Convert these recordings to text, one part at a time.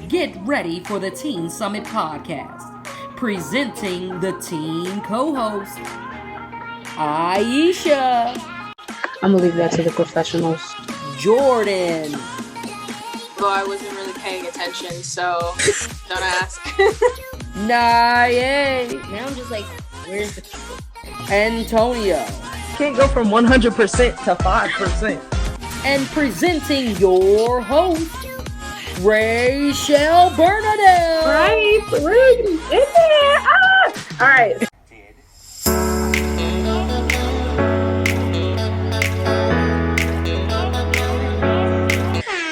Get ready for the Teen Summit podcast, presenting the teen co-host, Aisha, I'm gonna leave that to the professionals. Jordan, Well, I wasn't really paying attention, so don't ask. Naye, Now I'm just like, where's the people? Antonio, Can't go from 100% to 5%. and presenting your host, Rachel Bernadette. Right? We're in there. All right.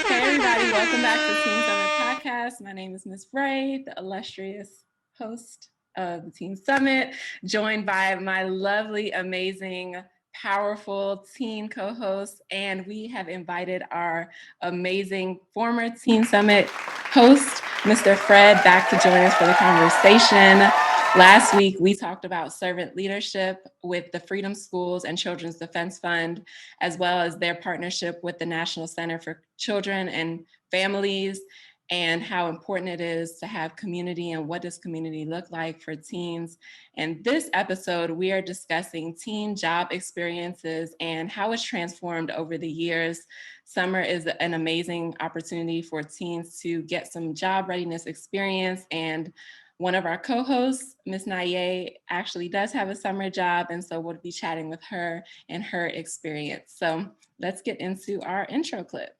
Hey everybody, welcome back to the Teen Summit podcast. My name is Miss Ray, the illustrious host of the Teen Summit, joined by my lovely, amazing, powerful teen co-hosts, and we have invited our amazing former Teen Summit host, Mr. Fred, back to join us for the conversation. Last week, we talked about servant leadership with the Freedom Schools and Children's Defense Fund, as well as their partnership with the National Center for Children and Families, and how important it is to have community and what does community look like for teens. And this episode, we are discussing teen job experiences and how it's transformed over the years. Summer is an amazing opportunity for teens to get some job readiness experience, and one of our co-hosts, Ms. Naye, actually does have a summer job, and so we'll be chatting with her and her experience. So let's get into our intro clip.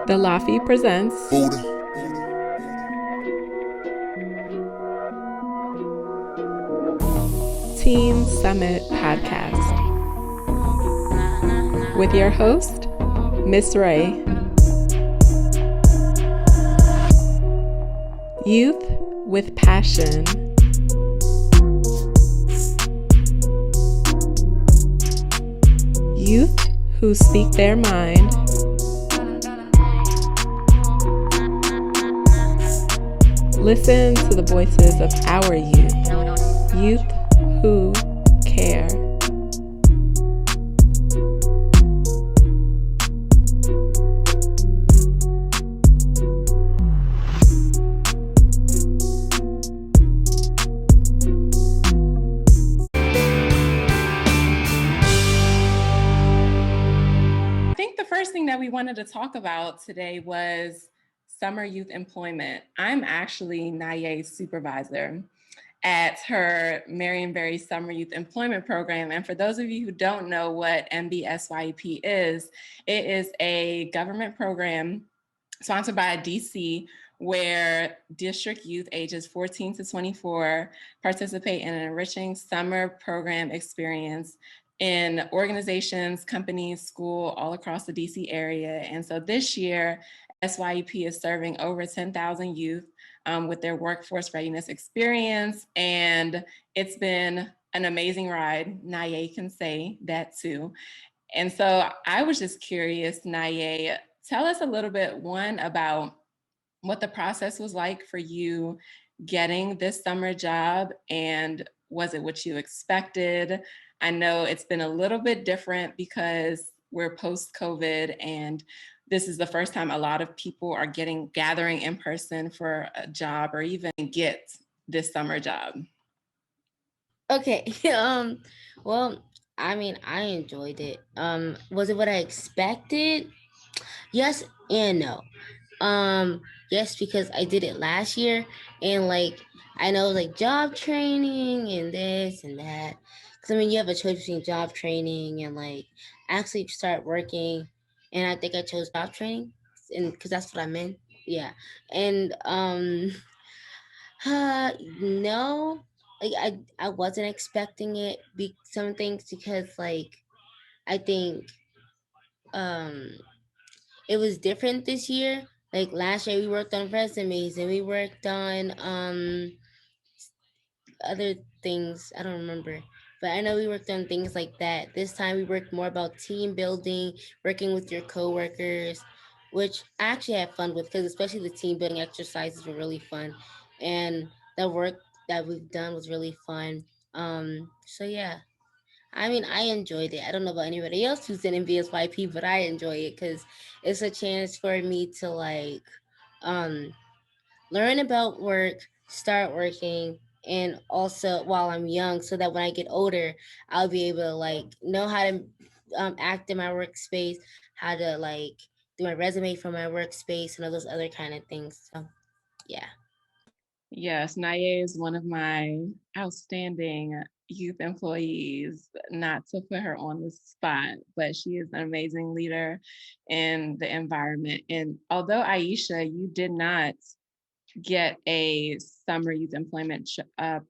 The Laffy presents Teen Summit Podcast with your host, Miss Ray. Youth with passion. Youth who speak their mind. Listen to the voices of our youth. Youth who care. That we wanted to talk about today was summer youth employment. I'm actually Naye's supervisor at her Marionberry Summer Youth Employment Program. And for those of you who don't know what MBSYEP is, it is a government program sponsored by DC where district youth ages 14 to 24 participate in an enriching summer program experience in organizations, companies, school, all across the DC area. And so this year, SYEP is serving over 10,000 youth with their workforce readiness experience. And it's been an amazing ride. Naye can say that too. And so I was just curious, Naye, tell us a little bit, one, about what the process was like for you getting this summer job, and was it what you expected? I know it's been a little bit different because we're post-COVID, and this is the first time a lot of people are gathering in person for a job or even get this summer job. Okay. Well, I mean, I enjoyed it. Was it what I expected? Yes and no. Yes, because I did it last year, and like I know like job training and this and that. Because I mean, you have a choice between job training and like actually start working, and I think I chose job training, and because that's what I meant. Yeah, and no, like I wasn't expecting it. Some things because like I think it was different this year. Like last year, we worked on resumes and we worked on other things. I don't remember, but I know we worked on things like that. This time, we worked more about team building, working with your coworkers, which I actually had fun with because especially the team building exercises were really fun, and the work that we've done was really fun. So yeah, I mean, I enjoyed it. I don't know about anybody else who's in VSYP, but I enjoy it because it's a chance for me to like um learn about work, start working, and also while I'm young, so that when I get older, I'll be able to like know how to act in my workspace, how to like do my resume for my workspace, and all those other kind of things. So yeah. Yes, Naye is one of my outstanding youth employees, not to put her on the spot, but she is an amazing leader in the environment. And although Aisha, you did not get a summer youth employment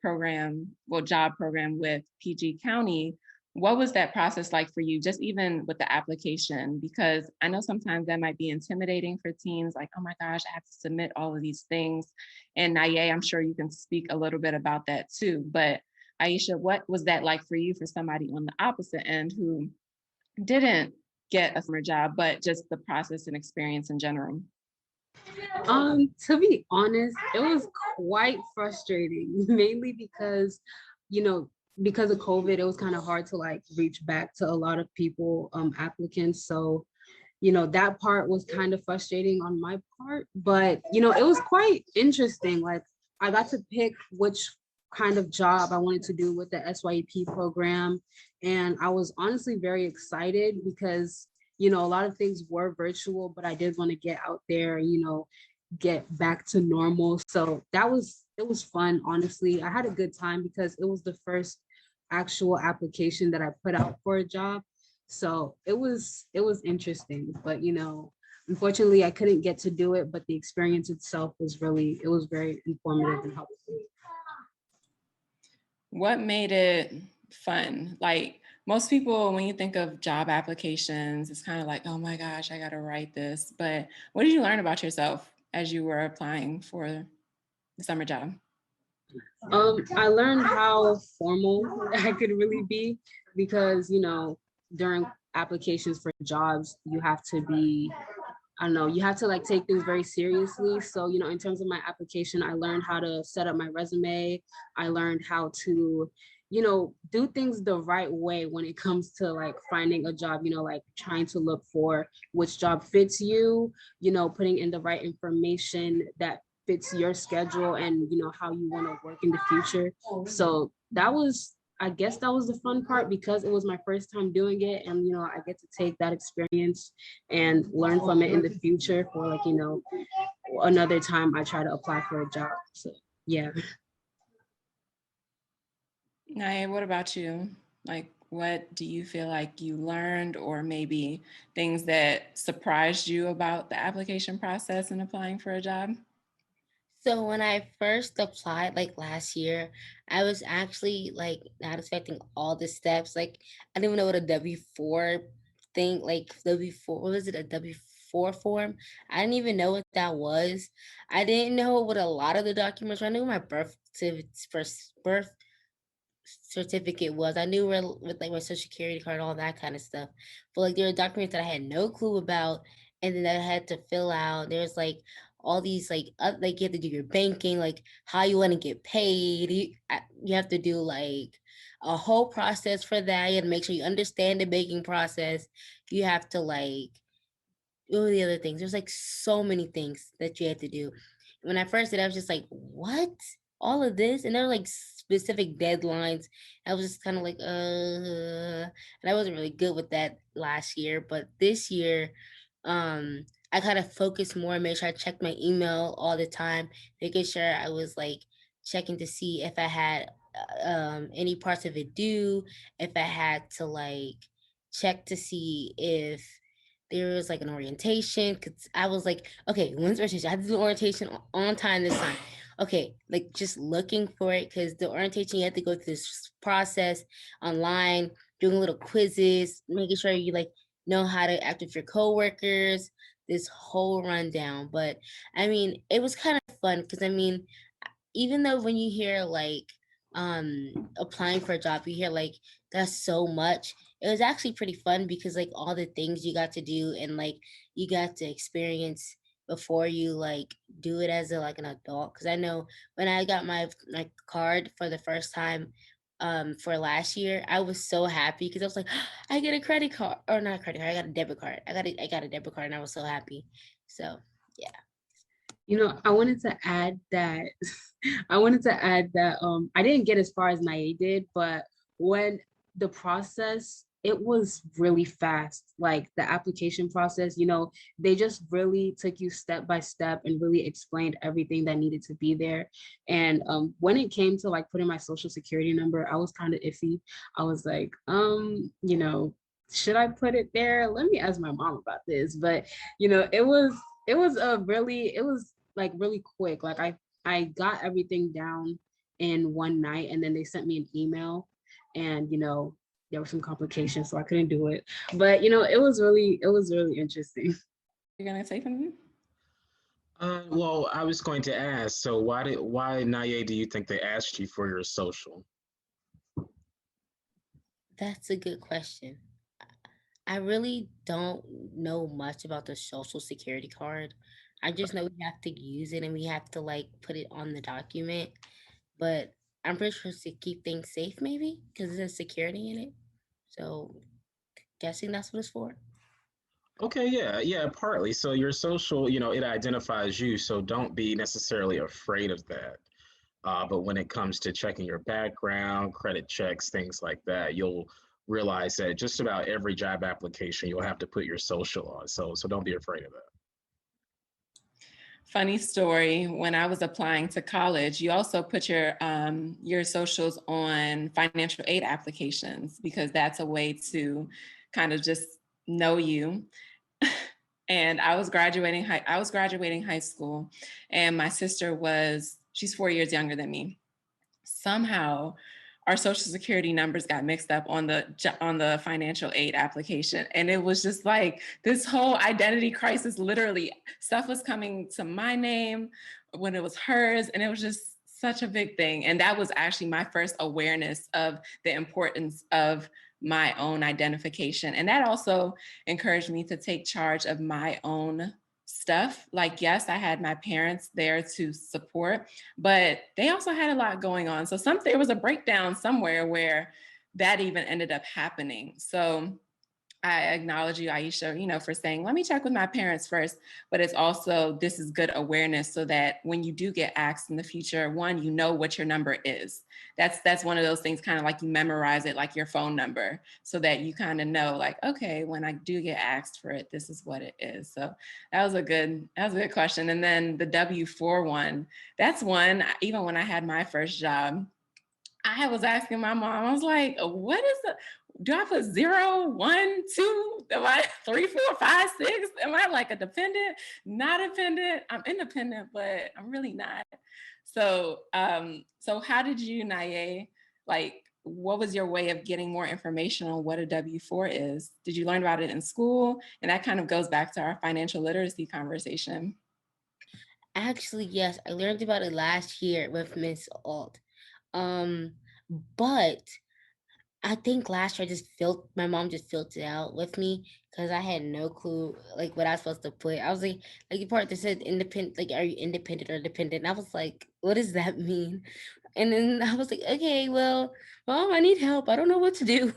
program, well, job program with PG County, what was that process like for you, just even with the application? Because I know sometimes that might be intimidating for teens, like, oh my gosh, I have to submit all of these things. And Naye, I'm sure you can speak a little bit about that too. But Aisha, what was that like for you, for somebody on the opposite end who didn't get a summer job, but just the process and experience in general? To be honest, it was quite frustrating, mainly because, you know, because of COVID, it was kind of hard to like reach back to a lot of people, applicants. So, that part was kind of frustrating on my part, but it was quite interesting. Like I got to pick which kind of job I wanted to do with the SYEP program. And I was honestly very excited because a lot of things were virtual, but I did want to get out there, get back to normal. So it was fun, honestly. I had a good time because it was the first actual application that I put out for a job. So it was interesting, but unfortunately I couldn't get to do it, but the experience itself it was very informative and helpful. What made it fun? Like most people, when you think of job applications, it's kind of like, oh my gosh, I got to write this. But what did you learn about yourself as you were applying for the summer job? I learned how formal I could really be because, during applications for jobs, you have to be, I don't know, you have to like take things very seriously. So, in terms of my application, I learned how to set up my resume. I learned how to, do things the right way when it comes to like finding a job, like trying to look for which job fits you, putting in the right information that fits your schedule and how you want to work in the future. So I guess that was the fun part because it was my first time doing it, and I get to take that experience and learn from it in the future for like another time I try to apply for a job. So yeah. Naya, what about you? Like, what do you feel like you learned, or maybe things that surprised you about the application process and applying for a job? So when I first applied like last year, I was actually like not expecting all the steps. Like I didn't even know what a W-4 thing, like W-4, what was it, a W-4 form? I didn't even know what that was. I didn't know what a lot of the documents were. I knew my birth certificate was. I knew where with like my social security card, all that kind of stuff. But like there were documents that I had no clue about, and then I had to fill out. There's like all these like you have to do your banking, like how you want to get paid. You have to do like a whole process for that. You have to make sure you understand the banking process. You have to like all the other things. There's like so many things that you had to do. When I first did, I was just like, what? All of this? And there were like specific deadlines. I was just kind of like, and I wasn't really good with that last year. But this year, I kind of focused more, made sure I checked my email all the time, making sure I was like checking to see if I had any parts of it due, if I had to like check to see if there was like an orientation, because I was like, okay, when's orientation? I had to do orientation on time this time. Okay, like just looking for it, because the orientation, you have to go through this process online, doing little quizzes, making sure you like know how to act with your coworkers, this whole rundown. But I mean, it was kind of fun because I mean, even though when you hear like applying for a job, you hear like that's so much, it was actually pretty fun because like all the things you got to do and like you got to experience before you like do it as a like an adult. Because I know when I got my card for the first time, for last year, I was so happy because I was like, I get a credit card, or not a credit card, I got a debit card. I got a debit card and I was so happy. So yeah. I wanted to add that I didn't get as far as Nae did, but when the process, it was really fast. Like the application process, they just really took you step by step and really explained everything that needed to be there. And when it came to like putting my social security number, I was kind of iffy. I was like, should I put it there? Let me ask my mom about this. But it was like really quick. Like I got everything down in one night, and then they sent me an email, and there were some complications, so I couldn't do it. But it was really interesting. You're gonna say something? Well, I was going to ask, so why Naye do you think they asked you for your social? That's a good question. I really don't know much about the social security card. I just know we have to use it and we have to like put it on the document. But I'm pretty sure it's to keep things safe, maybe because there's security in it. So, guessing that's what it's for. Okay, yeah, partly. So your social, it identifies you, so don't be necessarily afraid of that. But when it comes to checking your background, credit checks, things like that, you'll realize that just about every job application you'll have to put your social on. So don't be afraid of that. Funny story, when I was applying to college, you also put your socials on financial aid applications because that's a way to kind of just know you. And I was graduating high school, and my sister she's 4 years younger than me. Somehow our social security numbers got mixed up on the financial aid application. And it was just like this whole identity crisis. Literally stuff was coming to my name when it was hers. And it was just such a big thing. And that was actually my first awareness of the importance of my own identification. And that also encouraged me to take charge of my own stuff. Like, yes, I had my parents there to support, but they also had a lot going on. So there was a breakdown somewhere where that even ended up happening. So I acknowledge you, Aisha, for saying, let me check with my parents first, but it's also, this is good awareness so that when you do get asked in the future, one, you know what your number is. That's one of those things, kind of like you memorize it, like your phone number, so that you kind of know, like, okay, when I do get asked for it, this is what it is. So that was a good question. And then the W-4 one, that's one, even when I had my first job, I was asking my mom, I was like, what is the, do I put 0, 1, 2? Am I 3, 4, 5, 6? Am I like a dependent? Not dependent? I'm independent, but I'm really not. So how did you, Naye, like, what was your way of getting more information on what a W-4 is? Did you learn about it in school? And that kind of goes back to our financial literacy conversation. Actually, yes, I learned about it last year with Miss Alt. But I think last year my mom just filled it out with me because I had no clue like what I was supposed to put. I was like the part that said independent, like, are you independent or dependent? And I was like, what does that mean? And then I was like, okay, well, Mom, I need help. I don't know what to do.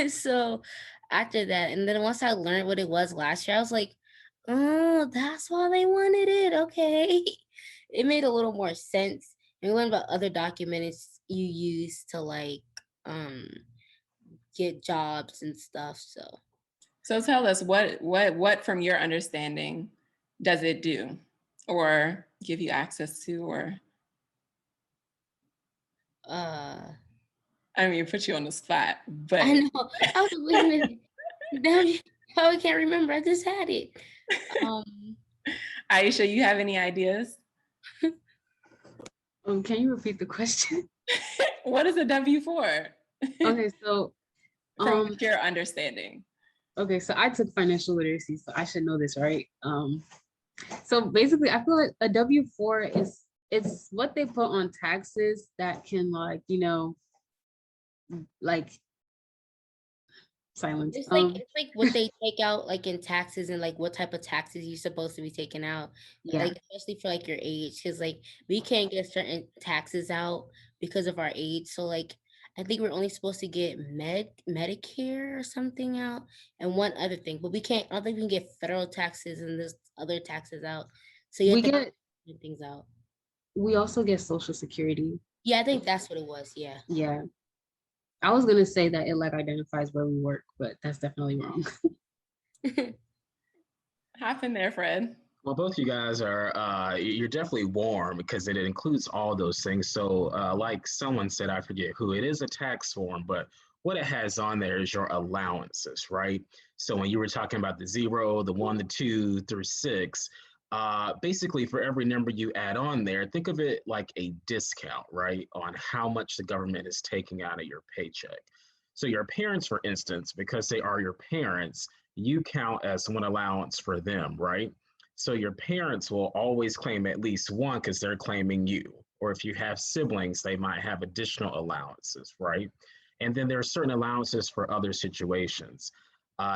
So after that, and then once I learned what it was last year, I was like, oh, that's why they wanted it. Okay. It made a little more sense. And we learned about other documents you use to like get jobs and stuff. So tell us what from your understanding does it do or give you access to, or I mean, put you on the spot, but I know I was listening. Now I can't remember. I just had it. Aisha, you have any ideas? Can you repeat the question? What is a W-4? Okay, so from your understanding. Okay, so I took financial literacy, so I should know this, right? So basically, I feel like a W-4 it's what they put on taxes that can like silence. It's like what they take out like in taxes and like what type of taxes you're supposed to be taking out. Yeah. Like especially for like your age, because like we can't get certain taxes out because of our age. So like I think we're only supposed to get Medicare or something out, and one other thing, but we can't. I don't think we can get federal taxes and this other taxes out. So you We have to get get things out. we also get Social Security. Yeah, I think that's what it was. Yeah. Yeah. I was gonna say that it like identifies where we work, but that's definitely wrong. Hop in there, Fred. Well, both you guys are, you're definitely warm because it includes all those things. So, like someone said, I forget who, it is a tax form, but what it has on there is your allowances, right? So when you were talking about the 0, the 1, the 2 through 6, basically for every number you add on there, think of it like a discount, right? On how much the government is taking out of your paycheck. So your parents, for instance, because they are your parents, you count as one allowance for them, right? So your parents will always claim at least one because they're claiming you. Or if you have siblings, they might have additional allowances, right? And then there are certain allowances for other situations.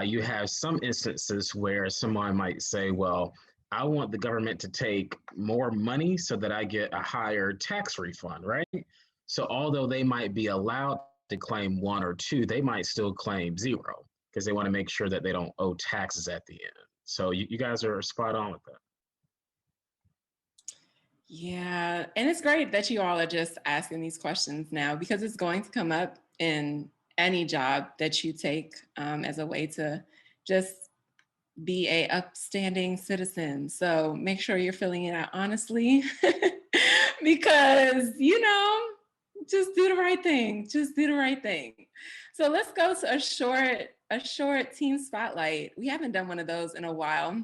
You have some instances where someone might say, well, I want the government to take more money so that I get a higher tax refund, right? So although they might be allowed to claim 1 or 2, they might still claim 0 because they want to make sure that they don't owe taxes at the end. So you guys are spot on with that. Yeah, and it's great that you all are just asking these questions now because it's going to come up in any job that you take as a way to just be a upstanding citizen. So make sure you're filling it out honestly because, just do the right thing. Just do the right thing. So let's go to a short teen spotlight. We haven't done one of those in a while.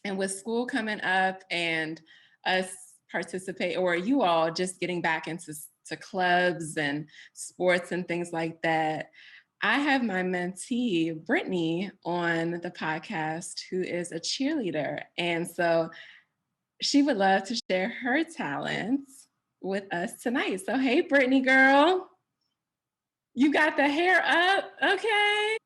And with school coming up and us participate, or you all just getting back into clubs and sports and things like that, I have my mentee, Brittany, on the podcast, who is a cheerleader. And so she would love to share her talents with us tonight. So, hey, Brittany, girl, you got the hair up? Okay.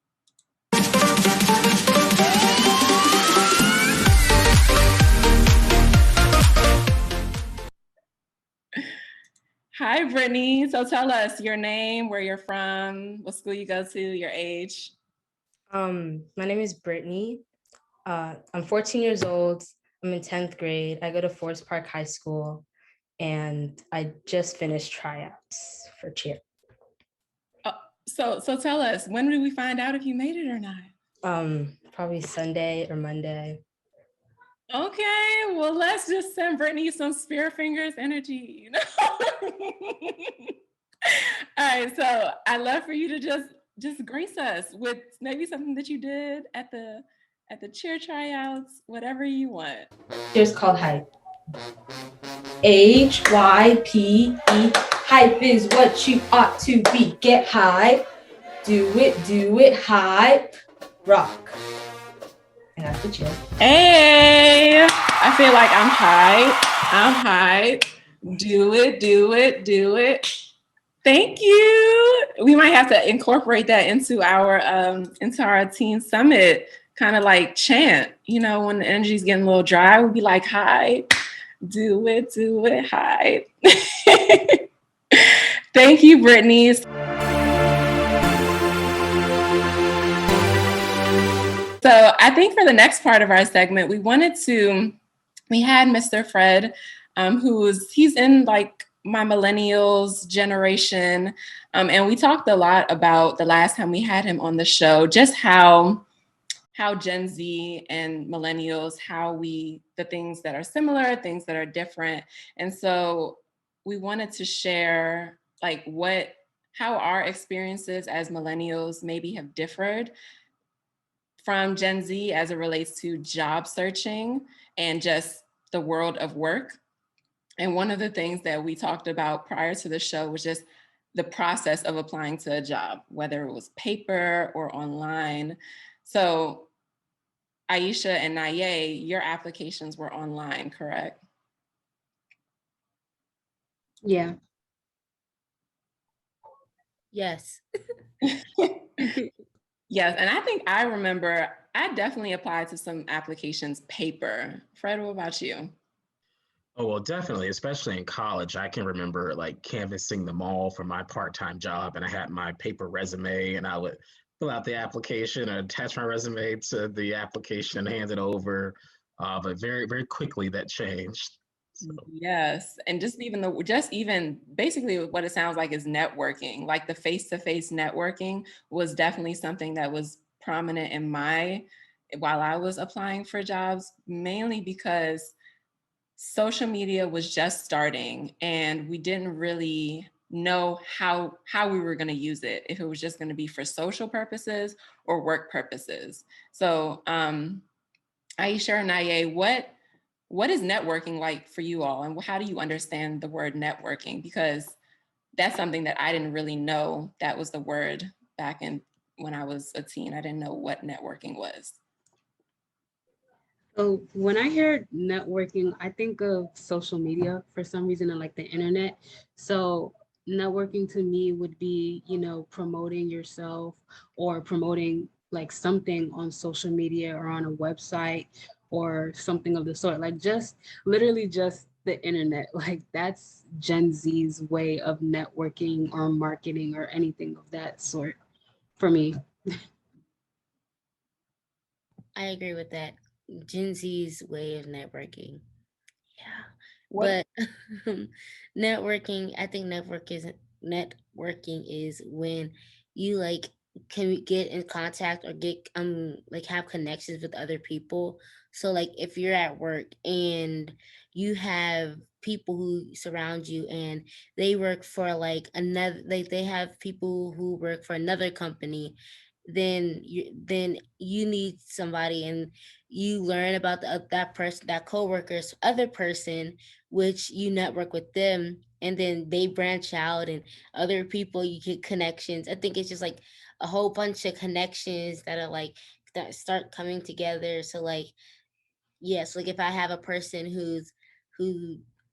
Hi, Brittany. So tell us your name, where you're from, what school you go to, your age. My name is Brittany. I'm 14 years old. I'm in 10th grade. I go to Forest Park High School, and I just finished tryouts for cheer. So tell us, when did we find out if you made it or not? Probably Sunday or Monday. Okay, well, let's just send Brittany some Spear Fingers energy, All right, so I'd love for you to just grace us with maybe something that you did at the cheer tryouts, whatever you want. Cheer's called Hype. HYPE. Hype is what you ought to be. Get hype. Do it, hype. Rock. And that's the cheer. Hey, I feel like I'm hype. Do it. Thank you. We might have to incorporate that into our teen summit kind of like chant. When the energy's getting a little dry, we'd be like, hype. Do it, hype. Thank you, Brittany. So I think for the next part of our segment, we had Mr. Fred, he's in like my millennials generation. And we talked a lot about the last time we had him on the show, just how Gen Z and millennials, the things that are similar, things that are different. And so we wanted to share like how our experiences as millennials maybe have differed from Gen Z as it relates to job searching and just the world of work. And one of the things that we talked about prior to the show was just the process of applying to a job, whether it was paper or online. So Aisha and Naye, your applications were online, correct? Yeah. Yes. Yes, and I think I remember I definitely applied to some applications paper. Fred, what about you? Oh, well, definitely, especially in college. I can remember like canvassing the mall for my part-time job, and I had my paper resume, and I would fill out the application or attach my resume to the application and hand it over. But very, very quickly that changed. So, Yes, and just even basically what it sounds like is networking. Like the face-to-face networking was definitely something that was prominent in my while I was applying for jobs, mainly because social media was just starting and we didn't really know how we were going to use it, if it was just going to be for social purposes or work purposes. So Aisha and Naye, what is networking like for you all, and how do you understand the word networking? Because that's something that I didn't really know that was the word back in when I was a teen. I didn't know what networking was. So when I hear networking, I think of social media for some reason and like the internet. So networking to me would be, promoting yourself or promoting like something on social media or on a website or something of the sort. Like just literally just the internet. Like that's Gen Z's way of networking or marketing or anything of that sort for me. I agree with that. Gen Z's way of networking. Yeah. What? But networking, I think networking is when you like can get in contact or get like have connections with other people. So like if you're at work and you have people who surround you and they work for like another, like they have people who work for another company, then you need somebody and you learn about that person, that coworker's other person, which you network with them, and then they branch out and other people you get connections. I think it's just like a whole bunch of connections that are like that start coming together. So like yes, like if I have a person who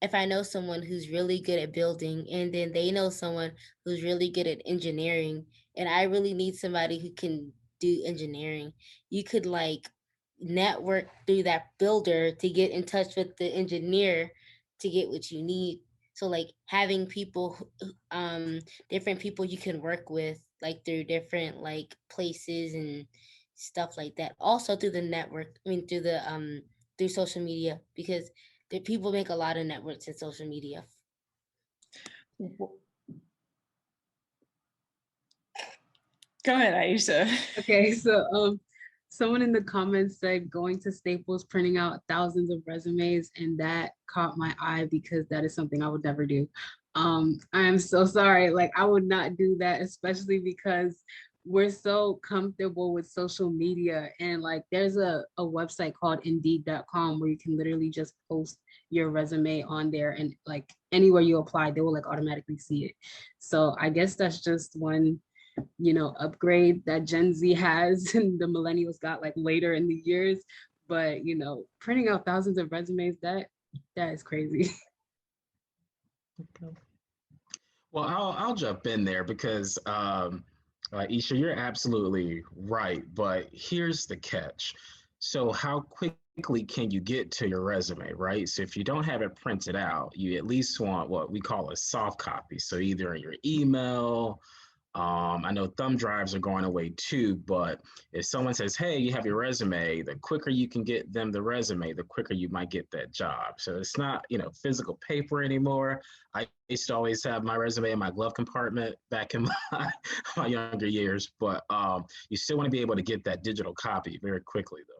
if I know someone who's really good at building and then they know someone who's really good at engineering and I really need somebody who can do engineering, you could like network through that builder to get in touch with the engineer to get what you need. So like having people different people you can work with like through different like places and stuff like that. Also through the network, I mean through social media, because the people make a lot of networks in social media. Go ahead, Aisha. Okay, so someone in the comments said going to Staples, printing out thousands of resumes, and that caught my eye because that is something I would never do. I am so sorry. Like I would not do that, especially because we're so comfortable with social media and like there's a website called indeed.com where you can literally just post your resume on there and like anywhere you apply, they will like automatically see it. So I guess that's just one upgrade that Gen Z has and the millennials got like later in the years. But printing out thousands of resumes, that is crazy. well, I'll jump in there because Isha, you're absolutely right. But here's the catch. So how quickly can you get to your resume, right? So if you don't have it printed out, you at least want what we call a soft copy. So either in your email, I know thumb drives are going away too, but if someone says, hey, you have your resume, the quicker you can get them the resume, the quicker you might get that job. So it's not, physical paper anymore. I used to always have my resume in my glove compartment back in my younger years, but you still want to be able to get that digital copy very quickly though.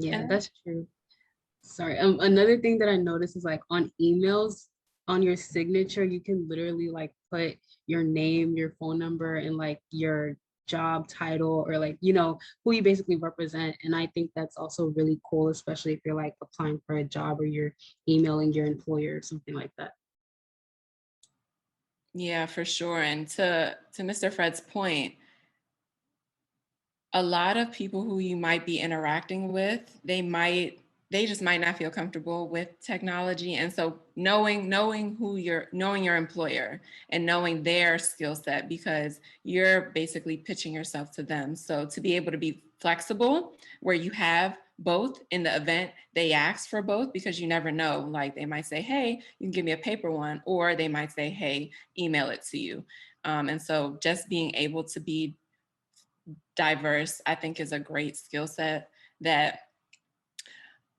Yeah, And that's true. Sorry. Another thing that I noticed is like on emails, on your signature, you can literally like put your name, your phone number, and like your job title or like, who you basically represent. And I think that's also really cool, especially if you're like applying for a job or you're emailing your employer or something like that. yeah, for sure. And to Mr. Fred's point, a lot of people who you might be interacting with, they just might not feel comfortable with technology. And so knowing your employer and knowing their skill set, because you're basically pitching yourself to them. So to be able to be flexible where you have both in the event they ask for both, because you never know. Like they might say, hey, you can give me a paper one, or they might say, hey, email it to you. And so just being able to be diverse, I think, is a great skill set that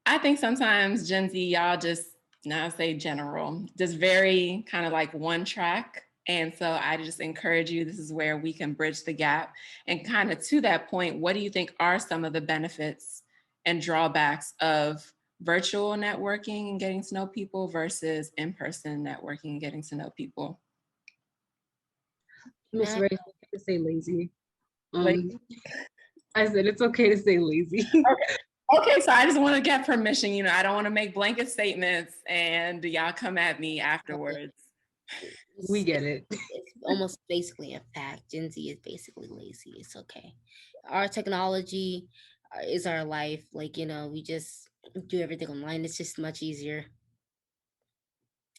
I think sometimes Gen Z, y'all just, now say general, just very kind of like one track. And so I just encourage you, this is where we can bridge the gap. And kind of to that point, what do you think are some of the benefits and drawbacks of virtual networking and getting to know people versus in-person networking and getting to know people? Miss Ray, it's okay to say lazy. Lazy? I said it's okay to say lazy. Okay, so I just want to get permission. You know, I don't want to make blanket statements and y'all come at me afterwards. We get it. It's almost basically a fact. Gen Z is basically lazy. It's okay. Our technology is our life. Like, you know, we just do everything online. It's just much easier.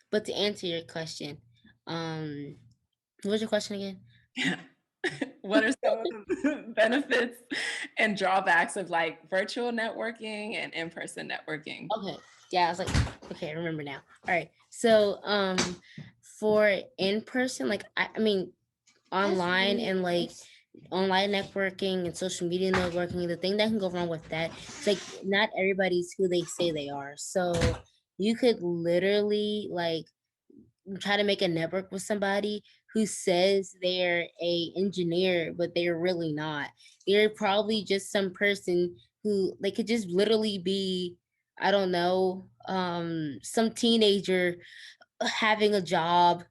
But to answer your question, what was your question again? What are some of the benefits and drawbacks of like virtual networking and in-person networking? Okay. Yeah, I was like, okay, I remember now. All right. So for in-person, like I mean online and like online networking and social media networking, the thing that can go wrong with that is like not everybody's who they say they are. So you could literally like try to make a network with somebody who says they're a engineer, but they're really not. They're probably just some person who they could just literally be, I don't know, some teenager having a job,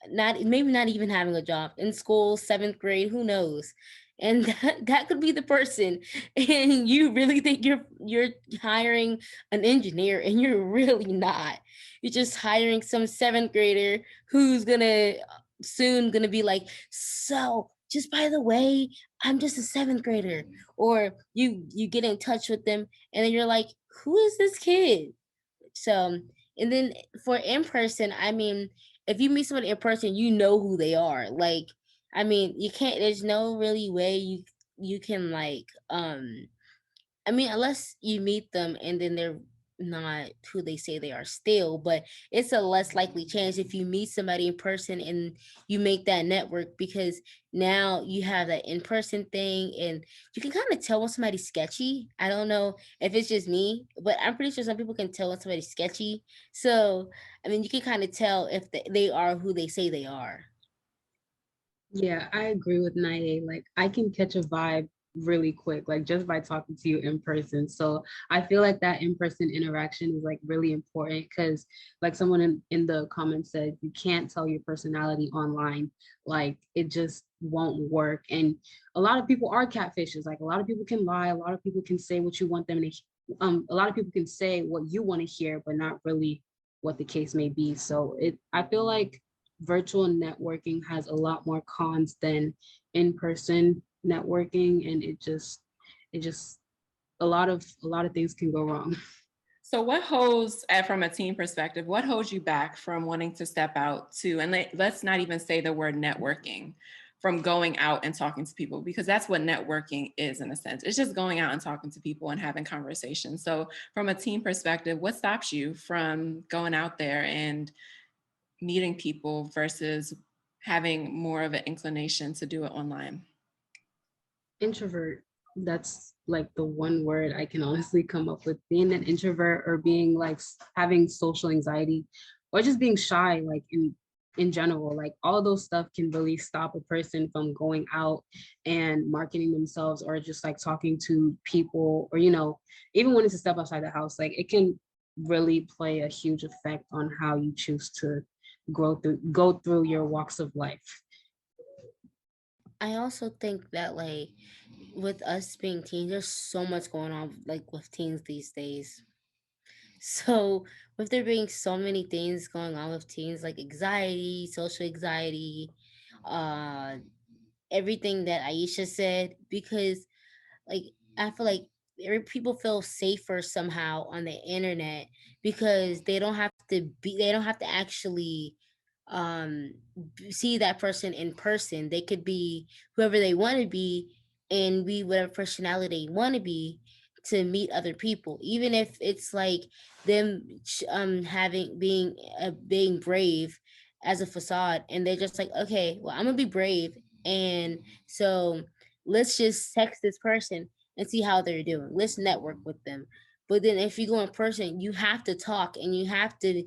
not maybe not even having a job in school, 7th grade, who knows? And that could be the person. And you really think you're hiring an engineer, and you're really not. You're just hiring some 7th grader who's soon gonna be like, so just by the way, I'm just a 7th grader. Or you get in touch with them and then you're like, who is this kid? So, and then for in person, I mean, if you meet somebody in person, you know who they are. Like, I mean, you can't. There's no really way you can like I mean, unless you meet them and then they're not who they say they are still, but it's a less likely chance if you meet somebody in person and you make that network, because now you have that in-person thing and you can kind of tell when somebody's sketchy. I don't know if it's just me, but I'm pretty sure some people can tell when somebody's sketchy. So, I mean, you can kind of tell if they are who they say they are. Yeah, I agree with Naye. Like I can catch a vibe really quick, like just by talking to you in person. So I feel like that in-person interaction is like really important because like someone in the comments said, you can't tell your personality online. Like it just won't work. And a lot of people are catfishes. Like a lot of people can lie, a lot of people can say what you want them to a lot of people can say what you want to hear, but not really what the case may be. So I feel like virtual networking has a lot more cons than in-person networking, and it just a lot of things can go wrong. So what holds, from a team perspective, what holds you back from wanting to step out to, and let's not even say the word networking, from going out and talking to people, because that's what networking is in a sense. It's just going out and talking to people and having conversations. So from a team perspective, what stops you from going out there and meeting people versus having more of an inclination to do it online? Introvert. That's like the one word I can honestly come up with. Being an introvert, or being like having social anxiety, or just being shy, like in general, like all those stuff can really stop a person from going out and marketing themselves, or just like talking to people, or even wanting to step outside the house. Like it can really play a huge effect on how you choose to go through your walks of life. I also think that like with us being teens, there's so much going on like with teens these days. So with there being so many things going on with teens, like anxiety, social anxiety, uh, everything that Aisha said, because like I feel like people feel safer somehow on the internet because they don't have to actually um see that person in person. They could be whoever they want to be and be whatever personality they want to be to meet other people, even if it's like them being brave as a facade, and they're just like, okay, well, I'm gonna be brave, and so let's just text this person and see how they're doing. Let's network with them. But then if you go in person, you have to talk, and you have to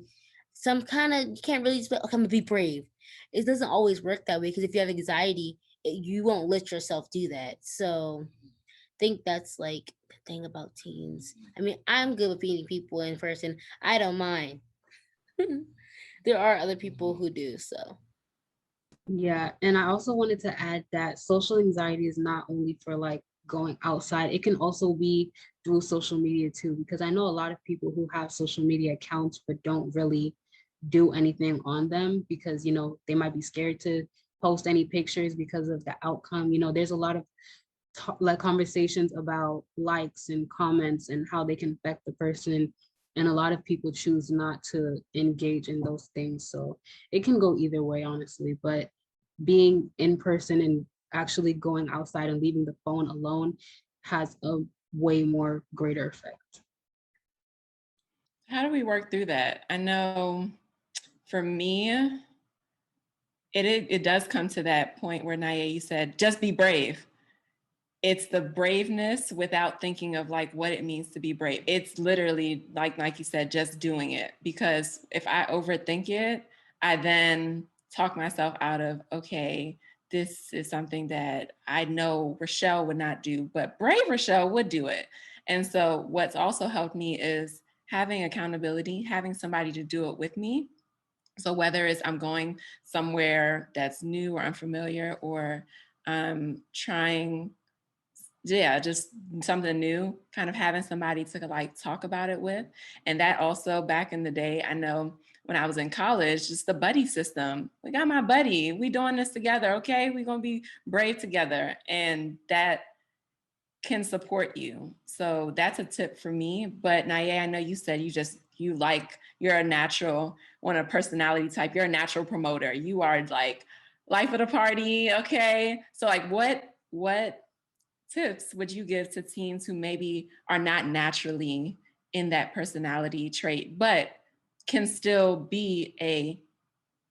some kind of, you can't really just, okay, I'm gonna be brave. It doesn't always work that way, because if you have anxiety, you won't let yourself do that. So I think that's like the thing about teens. I mean, I'm good with meeting people in person. I don't mind. There are other people who do, so. Yeah, and I also wanted to add that social anxiety is not only for like going outside, it can also be through social media too, because I know a lot of people who have social media accounts but don't really do anything on them because, you know, they might be scared to post any pictures because of the outcome. You know, there's a lot of like conversations about likes and comments and how they can affect the person, and a lot of people choose not to engage in those things. So it can go either way, honestly, but being in person and actually going outside and leaving the phone alone has a way more greater effect. How do we work through that? I know for me, it does come to that point where Naya, you said, just be brave. It's the braveness without thinking of like what it means to be brave. It's literally like you said, just doing it. Because if I overthink it, I then talk myself out of, okay, this is something that I know Rochelle would not do, but brave Rochelle would do it. And so what's also helped me is having accountability, having somebody to do it with me. So whether it's I'm going somewhere that's new or unfamiliar, or trying, just something new, kind of having somebody to like talk about it with. And that also, back in the day, I know when I was in college, just the buddy system. We got my buddy, we doing this together, okay? We're gonna be brave together. And that can support you. So that's a tip for me. But Naya, I know you said you're a natural, on a personality type, you're a natural promoter. You are like life of the party, okay? So like what tips would you give to teens who maybe are not naturally in that personality trait, but can still be a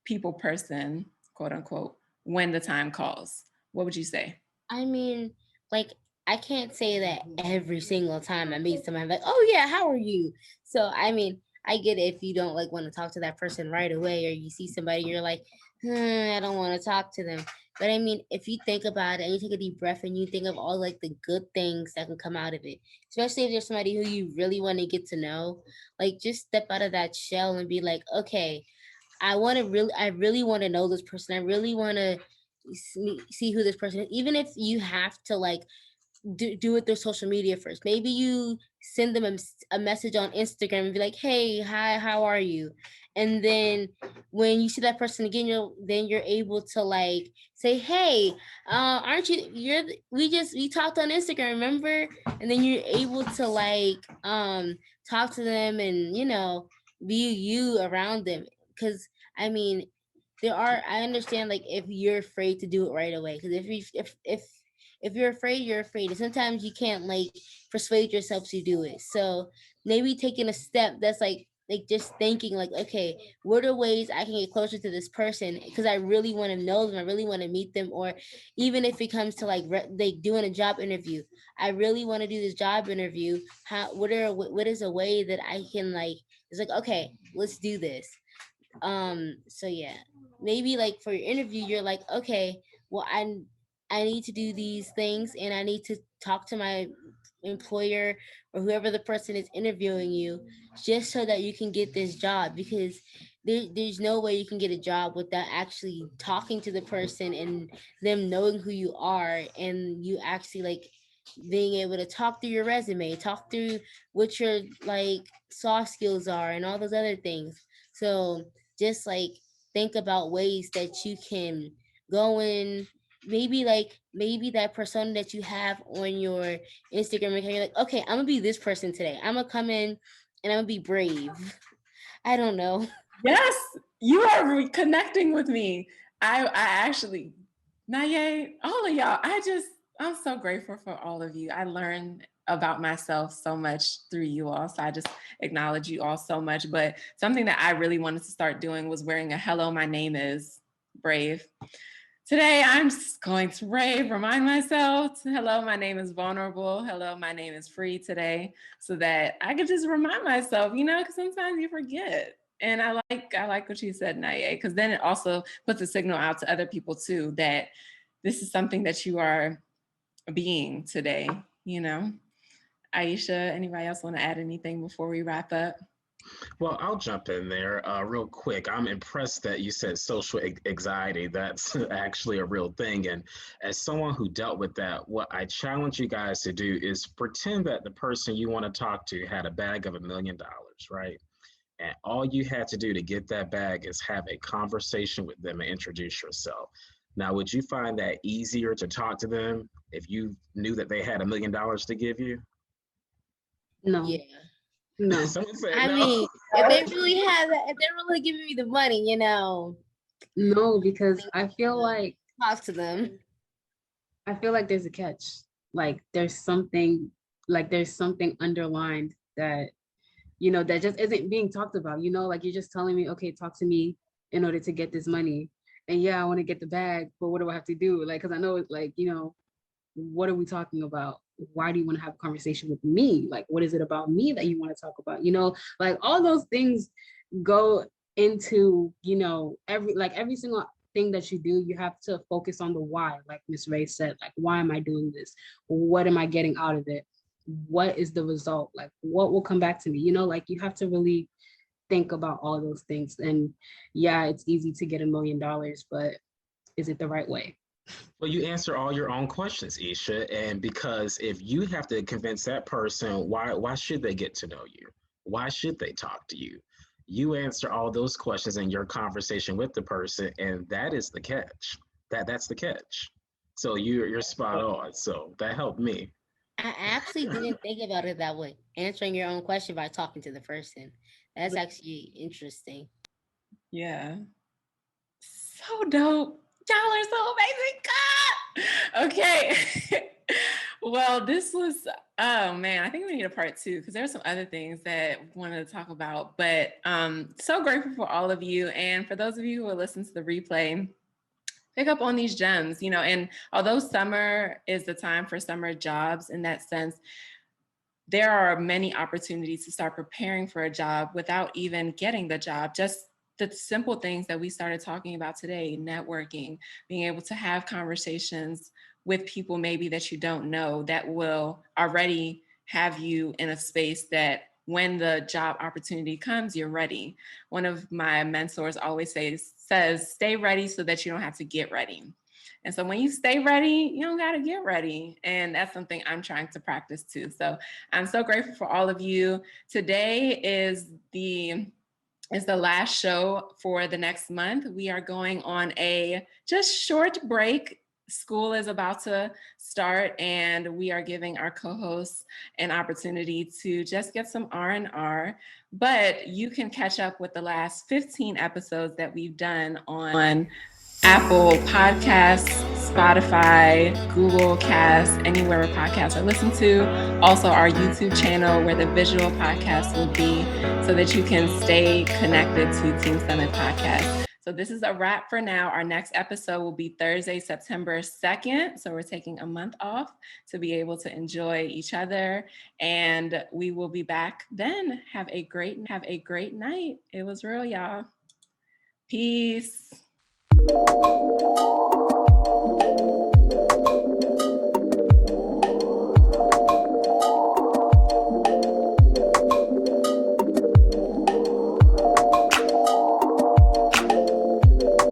people person, quote unquote, when the time calls? What would you say? I mean, like, I can't say that every single time I meet someone, I'm like, oh yeah, how are you? So, I mean, I get it if you don't like want to talk to that person right away, or you see somebody, you're like, I don't want to talk to them. But I mean, if you think about it and you take a deep breath and you think of all like the good things that can come out of it, especially if there's somebody who you really want to get to know, like just step out of that shell and be like, okay, I really want to know this person. I really want to see who this person is, even if you have to like do it through social media first. Maybe you send them a message on Instagram and be like, hey, hi, how are you? And then when you see that person again, you're able to like say, hey, aren't you, we talked on Instagram, remember? And then you're able to like talk to them and, you know, be you around them. Because I mean, I understand like if you're afraid to do it right away, because if you're afraid, you're afraid, and sometimes you can't like persuade yourself to do it. So maybe taking a step that's like just thinking like, okay, what are ways I can get closer to this person, because I really want to know them, I really want to meet them. Or even if it comes to like doing a job interview, I really want to do this job interview. What is a way that I can like, it's like, okay, let's do this. So yeah, maybe like for your interview, you're like, okay, well, I need to do these things, and I need to talk to my employer or whoever the person is interviewing you, just so that you can get this job. Because there's no way you can get a job without actually talking to the person and them knowing who you are, and you actually like being able to talk through your resume, talk through what your like soft skills are and all those other things. So just like think about ways that you can go in, maybe that persona that you have on your Instagram account, you're like, okay, I'm gonna be this person today, I'm gonna come in and I'm gonna be brave. I don't know. Yes, you are connecting with me. I actually, Naye, all of y'all, I'm so grateful for all of you. I learned about myself so much through you all. So I just acknowledge you all so much. But something that I really wanted to start doing was wearing a "Hello, my name is" brave. Today, I'm just going to remind myself, hello, my name is vulnerable. Hello, my name is free today, so that I could just remind myself, because sometimes you forget. And I like what you said, Naye, because then it also puts a signal out to other people too, that this is something that you are being today, Aisha, anybody else want to add anything before we wrap up? Well, I'll jump in there real quick. I'm impressed that you said social anxiety. That's actually a real thing. And as someone who dealt with that, what I challenge you guys to do is pretend that the person you want to talk to had a bag of $1 million, right? And all you had to do to get that bag is have a conversation with them and introduce yourself. Now, would you find that easier to talk to them if you knew that they had $1 million to give you? No. Yeah. No. Someone said I no. mean, if they really have that, if they're really giving me the money, No, because I feel like talk to them. there's a catch. Like there's something underlined that, that just isn't being talked about. Like you're just telling me, okay, talk to me in order to get this money. And yeah, I want to get the bag, but what do I have to do? Like, because I know, like, what are we talking about? Why do you want to have a conversation with me? Like, what is it about me that you want to talk about? Like all those things go into, every single thing that you do, you have to focus on the why. Like Miss Ray said, like, why am I doing this? What am I getting out of it? What is the result? Like, what will come back to me? Like you have to really think about all those things. And yeah, it's easy to get $1 million, but is it the right way? Well, you answer all your own questions, Isha. And because if you have to convince that person, why should they get to know you? Why should they talk to you? You answer all those questions in your conversation with the person, and that is the catch. That's the catch. So you're spot on. So that helped me. I actually didn't think about it that way. Answering your own question by talking to the person. That's actually interesting. Yeah. So dope. Y'all are so amazing. Okay. Well, this was, oh man, I think we need a part 2 because there are some other things that we wanted to talk about, but so grateful for all of you. And for those of you who will listen to the replay, pick up on these gems, and although summer is the time for summer jobs in that sense, there are many opportunities to start preparing for a job without even getting the job. Just the simple things that we started talking about today, networking, being able to have conversations with people maybe that you don't know that will already have you in a space that when the job opportunity comes, you're ready. One of my mentors always says, stay ready so that you don't have to get ready. And so when you stay ready, you don't got to get ready. And that's something I'm trying to practice too. So I'm so grateful for all of you. Today is the last show for the next month. We are going on a just short break. School is about to start, and we are giving our co-hosts an opportunity to just get some R&R. But you can catch up with the last 15 episodes that we've done on Apple Podcasts, Spotify, Google Cast, anywhere where podcasts are listened to. Also our YouTube channel where the visual podcast will be so that you can stay connected to Team Summit Podcast. So this is a wrap for now. Our next episode will be Thursday, September 2nd. So we're taking a month off to be able to enjoy each other. And we will be back then. Have a great night. It was real, y'all. Peace.